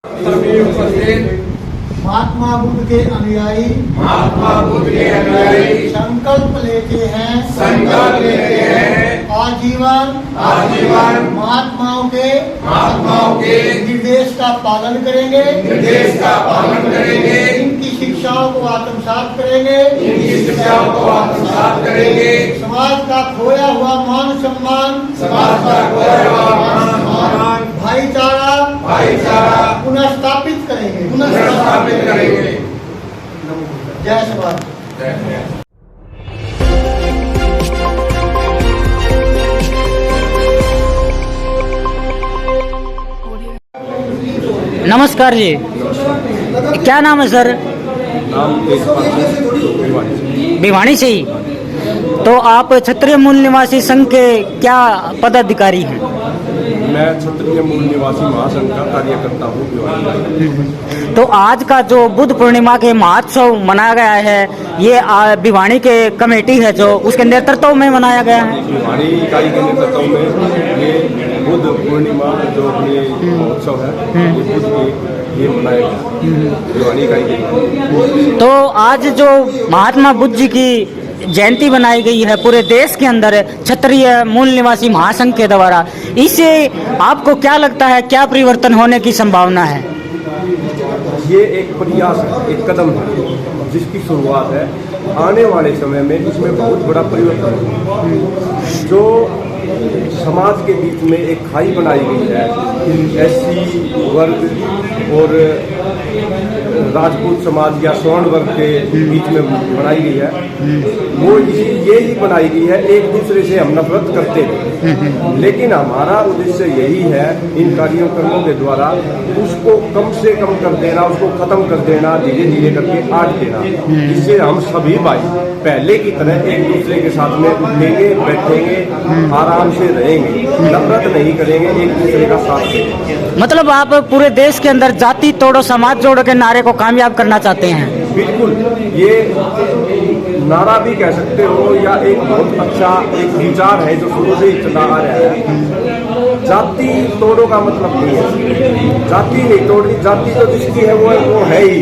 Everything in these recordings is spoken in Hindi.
सभी उपस्थित महात्मा बुद्ध के अनुयायी संकल्प लेते हैं आजीवन महात्माओं के निर्देश का पालन करेंगे इनकी शिक्षाओं को आत्मसात करेंगे समाज का खोया हुआ मान सम्मान भाईचारा पुनः स्थापित करेंगे जय शिवाजी। नमस्कार जी, क्या नाम है सर? नाम भिवानी से ही। तो आप क्षत्रिय मूल निवासी संघ के क्या पदाधिकारी हैं? मैं क्षत्रिय मूल निवासी महासंघ का कार्यकर्ता हूँ भिवानी। तो आज का जो बुद्ध पूर्णिमा के महोत्सव मनाया गया है, ये भिवानी के कमेटी है जो उसके नेतृत्व में मनाया गया है। भिवानी इकाई के नेतृत्व में ये बुद्ध पूर्णिमा जो अपनी महोत्सव है ये बुद्ध के ये मनाया गया भिवानी इकाई के। तो आज जो महात्मा बुद्ध जी की जयंती बनाई गई है पूरे देश के अंदर क्षत्रिय मूल निवासी महासंघ के द्वारा, इससे आपको क्या लगता है, क्या परिवर्तन होने की संभावना है? ये एक प्रयास है, एक कदम है जिसकी शुरुआत है। आने वाले समय में इसमें बहुत बड़ा परिवर्तन होगा। जो समाज के बीच में एक खाई बनाई गई है, एससी वर्ग और राजपूत समाज या स्वर्ण वर्ग के बीच में बनाई गई है, वो ये ही बनाई गई है। एक दूसरे से हम नफरत करते हैं, लेकिन हमारा उद्देश्य यही है इन कार्यक्रमों के द्वारा उसको कम से कम कर देना, उसको खत्म कर देना, धीरे धीरे करके आट देना, जिससे हम सभी भाई पहले की तरह एक दूसरे के साथ में उठेंगे, बैठेंगे, आराम से रहेंगे, नफरत नहीं करेंगे, एक दूसरे का साथ देंगे। मतलब आप पूरे देश के अंदर जाति तोड़ो समाज जोड़ो के नारे को कामयाब करना चाहते हैं? बिल्कुल, ये नारा भी कह सकते हो या एक बहुत अच्छा एक विचार है जो शुरू से ही चला आ रहा है। जाति तोड़ो का मतलब नहीं है, जाति नहीं तोड़नी, जाति तो जिसकी है वो है ही,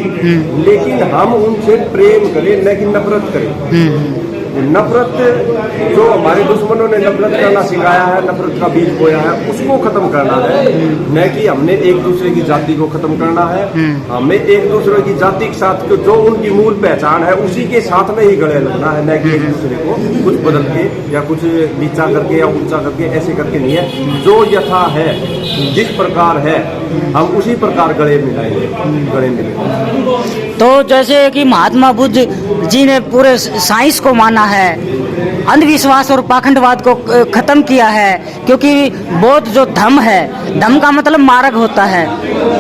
लेकिन हम उनसे प्रेम करें न कि नफरत करें। नफरत जो हमारे दुश्मनों ने नफरत करना सिखाया है, नफरत का बीज बोया है, उसको खत्म करना है, न कि हमने एक दूसरे की जाति को खत्म करना है। हमें एक दूसरे की जाति के साथ जो उनकी मूल पहचान है उसी के साथ में ही गले लगना है, न कि एक दूसरे को कुछ बदल के या कुछ नीचा करके या ऊंचा करके ऐसे करके नहीं है। जो यथा है, जिस प्रकार है, हम उसी प्रकार गले मिलाएंगे, गले मिलेंगे। तो जैसे कि महात्मा बुद्ध जी ने पूरे साइंस को माना है, अंधविश्वास और पाखंडवाद को खत्म किया है, क्योंकि बौद्ध जो धम्म है, धम्म का मतलब मार्ग होता है,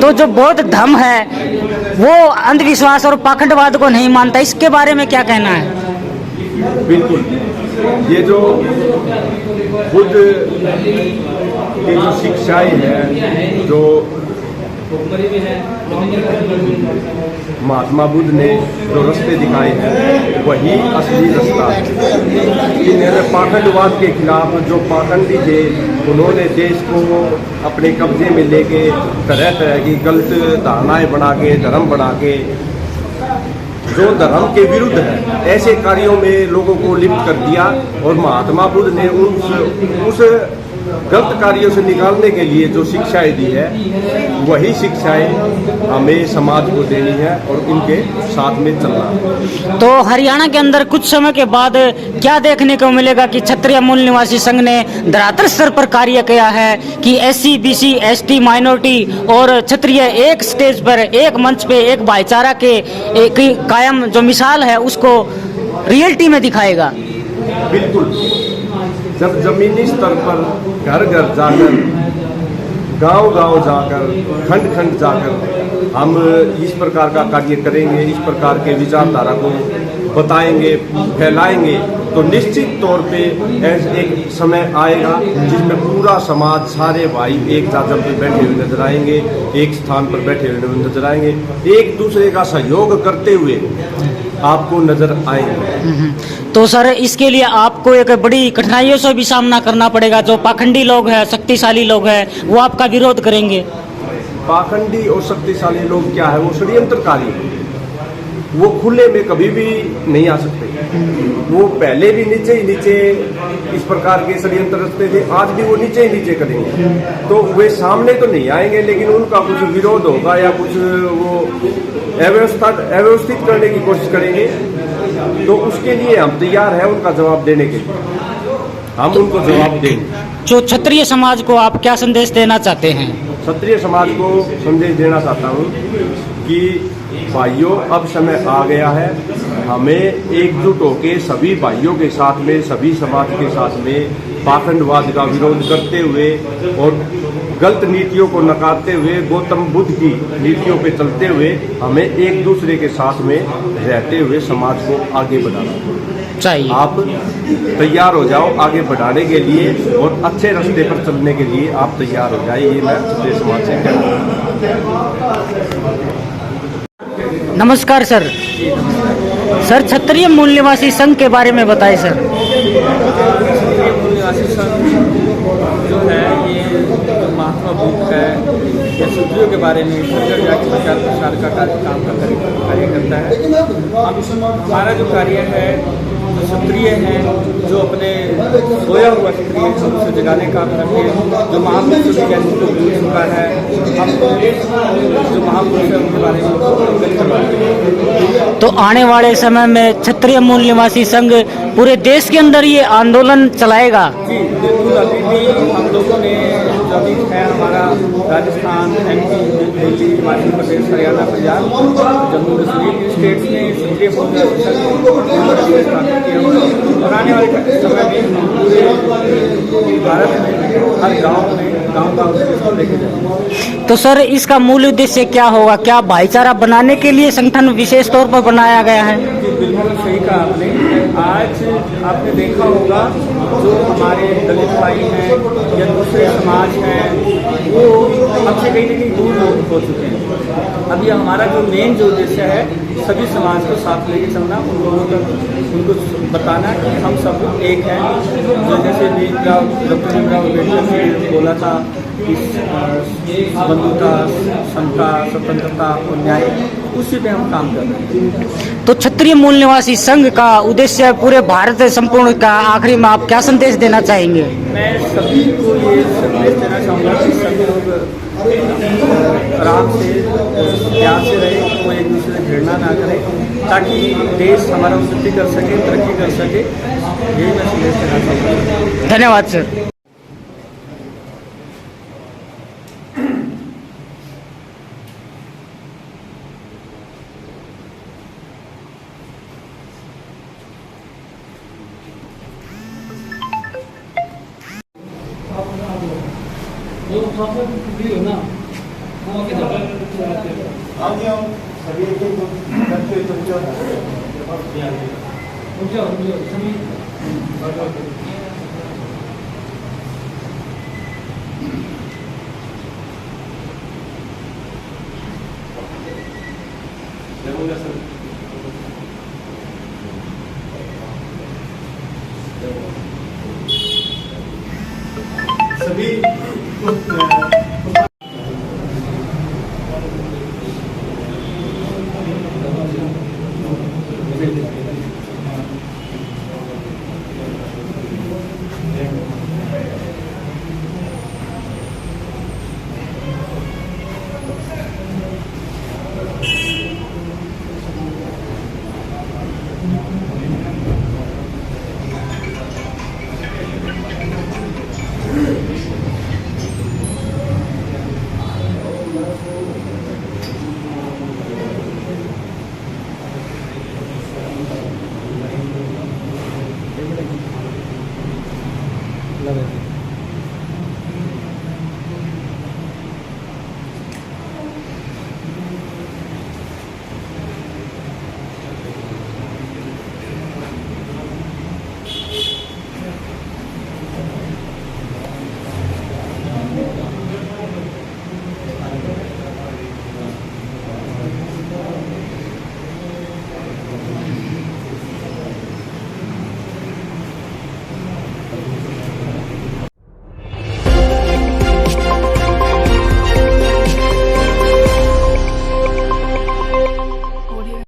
तो जो बौद्ध धम्म है वो अंधविश्वास और पाखंडवाद को नहीं मानता। इसके बारे में क्या कहना है? बिल्कुल, ये जो बुद्ध की जो शिक्षाएं हैं, जो महात्मा बुद्ध ने जो रास्ते दिखाए हैं वही असली रास्ता है। इन्होंने पाखंडवाद के खिलाफ जो पाखंडी थे उन्होंने देश को अपने कब्जे में लेके तरह तरह की गलत धारणाएं बना के, धर्म बना के, जो धर्म के विरुद्ध है, ऐसे कार्यों में लोगों को लिप्त कर दिया। और महात्मा बुद्ध ने उस गलत कार्यों से निकालने के लिए जो शिक्षाएं दी है वही शिक्षाएं हमें समाज को देनी है और इनके साथ में चलना है। तो हरियाणा के अंदर कुछ समय के बाद क्या देखने को मिलेगा कि क्षत्रिय मूल निवासी संघ ने धरातल स्तर पर कार्य किया है कि एससी, बीसी, एसटी, माइनॉरिटी और क्षत्रिय एक स्टेज पर, एक मंच पे, एक भाईचारा के एक कायम जो मिसाल है उसको रियलिटी में दिखाएगा। बिल्कुल, जब जमीनी स्तर पर घर घर जाकर, गांव गांव जाकर, खंड खंड जाकर हम इस प्रकार का कार्य करेंगे, इस प्रकार के विचारधारा को बताएंगे, फैलाएंगे, तो निश्चित तौर पे ऐसा एक समय आएगा जिसमें पूरा समाज, सारे भाई एक जगह पे बैठे हुए नजर आएंगे, एक स्थान पर बैठे हुए नजर आएंगे, एक दूसरे का सहयोग करते हुए आपको नजर आएंगे। तो सर इसके लिए आपको एक बड़ी कठिनाइयों से भी सामना करना पड़ेगा। जो पाखंडी लोग हैं, शक्तिशाली लोग हैं, वो आपका विरोध करेंगे। पाखंडी और शक्तिशाली लोग क्या है, वो षड्यंत्रकारी है। वो खुले में कभी भी नहीं आ सकते। वो पहले भी नीचे ही नीचे इस प्रकार के षड्यंत्र रचते थे, आज भी वो नीचे ही नीचे करेंगे। तो वे सामने तो नहीं आएंगे, लेकिन उनका कुछ विरोध होगा या कुछ वो अव्यवस्थित करने की कोशिश करेंगे। तो उसके लिए हम तैयार हैं उनका जवाब देने के लिए, हम उनको जवाब देंगे। जो क्षत्रिय समाज को आप क्या संदेश देना चाहते हैं? क्षत्रिय समाज को संदेश देना चाहता हूँ कि भाइयों, अब समय आ गया है, हमें एकजुट होकर सभी भाइयों के साथ में, सभी समाज के साथ में पाखंडवाद का विरोध करते हुए और गलत नीतियों को नकारते हुए, गौतम बुद्ध की नीतियों पे चलते हुए, हमें एक दूसरे के साथ में रहते हुए समाज को आगे बढ़ाना चाहिए। आप तैयार हो जाओ आगे बढ़ाने के लिए और अच्छे रास्ते पर चलने के लिए आप तैयार हो जाए, ये मैं क्षत्रिय समाज से कहता हूँ। नमस्कार सर। सर, क्षत्रिय मूल निवासी संघ के बारे में बताएं सर। क्षत्रिय मूल निवासी संघ जो है, ये महात्मा बुद्ध है, ये क्षत्रियों के बारे में घर जाकर प्रचार प्रसार का कार्य करता है। हमारा जो कार्य है, जो क्षत्रिय हैं, जो अपने सोया हुआ क्षत्रिय है, उसे जगाने का काम करते हैं। जो महापुरुष जिनको भूल चुका है, हम जो महापुरुष है उनके बारे में अवगत करवाते हैं। तो आने वाले समय में क्षत्रिय मूल निवासी संघ पूरे देश के अंदर ये आंदोलन चलाएगा? जी बिल्कुल। अभी भी हम लोगों ने जो अभी है हमारा राजस्थान, MP, दिल्ली, हिमाचल प्रदेश, हरियाणा, पंजाब, जम्मू कश्मीर स्टेट्स में क्षत्रिय मूल निवासी संघ किया और आने वाले समय में पूरे भारत में हर गांव का उद्देश्य लेके जाएंगे। तो सर, इसका मूल उद्देश्य क्या होगा? क्या भाईचारा बनाने के लिए संगठन विशेष तौर पर बनाया गया है? जी बिल्कुल सही कहा आपने। आज आपने देखा होगा जो हमारे दलित भाई हैं या दूसरे समाज हैं, वो हमसे कहीं ना कहीं दूर हो चुके हैं। अभी हमारा जो मेन जो उद्देश्य है, सभी समाज को साथ लेके चलना, उन लोगों तक उनको बताना कि हम सब एक हैं। जो जैसे डॉक्टर भीमराव अम्बेडकर ने बोला था कि बंधुता, समता, स्वतंत्रता और न्याय, उसी पे हम काम कर रहे हैं। तो क्षत्रिय मूल निवासी संघ का उद्देश्य पूरे भारत संपूर्ण का, आखिरी में आप क्या संदेश देना चाहेंगे? मैं सभी को ये संदेश देना चाहूँगा कि सभी लोग आराम से, प्यार से रहे, कोई एक दूसरे से घृणा ना करे, ताकि देश हमारा उन्नति कर सके, तरक्की कर सके। यही मैं संदेश देना चाहूँगा। धन्यवाद सर। सभी